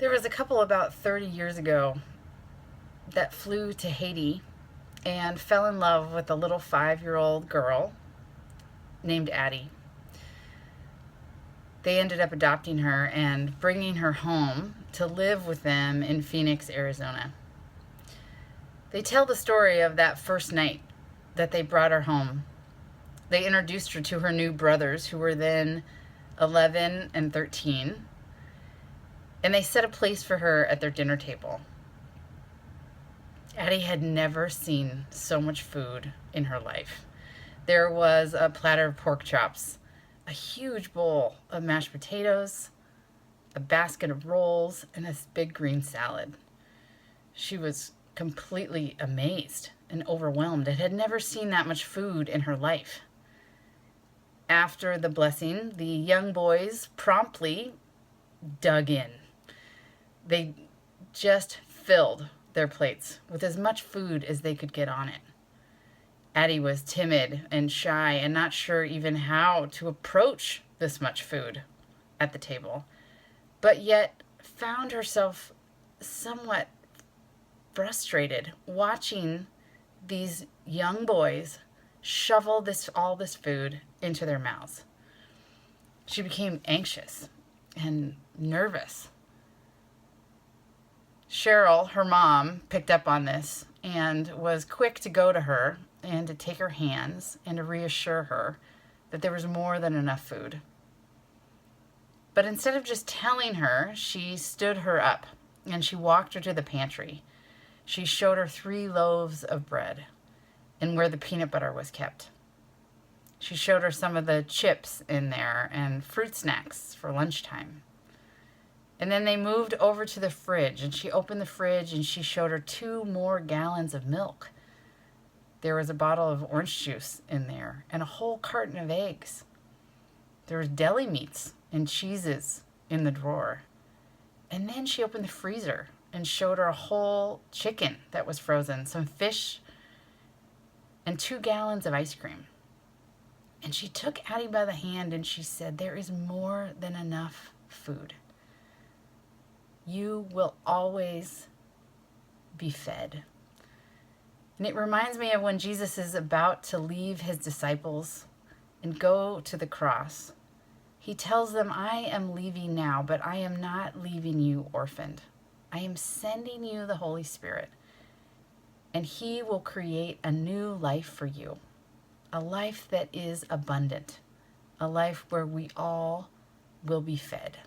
There was a couple about 30 years ago that flew to Haiti and fell in love with a little 5-year-old girl named Addie. They ended up adopting her and bringing her home to live with them in Phoenix, Arizona. They tell the story of that first night that they brought her home. They introduced her to her new brothers, who were then 11 and 13, and they set a place for her at their dinner table. Addie had never seen so much food in her life. There was a platter of pork chops, a huge bowl of mashed potatoes, a basket of rolls, and this big green salad. She was completely amazed and overwhelmed and had never seen that much food in her life. After the blessing, the young boys promptly dug in. They just filled their plates with as much food as they could get on it. Addie was timid and shy and not sure even how to approach this much food at the table, but yet found herself somewhat frustrated watching these young boys shovel all this food into their mouths. She became anxious and nervous. Cheryl, her mom, picked up on this and was quick to go to her and to take her hands and to reassure her that there was more than enough food. But instead of just telling her, she stood her up and she walked her to the pantry. She showed her 3 loaves of bread and where the peanut butter was kept. She showed her some of the chips in there and fruit snacks for lunchtime. And then they moved over to the fridge, and she opened the fridge and she showed her 2 more gallons of milk. There was a bottle of orange juice in there and a whole carton of eggs. There was deli meats and cheeses in the drawer. And then she opened the freezer and showed her a whole chicken that was frozen, some fish, and 2 gallons of ice cream. And she took Addie by the hand and she said, "There is more than enough food. You will always be fed." And it reminds me of when Jesus is about to leave his disciples and go to the cross. He tells them, "I am leaving now, but I am not leaving you orphaned. I am sending you the Holy Spirit, and he will create a new life for you, a life that is abundant, a life where we all will be fed."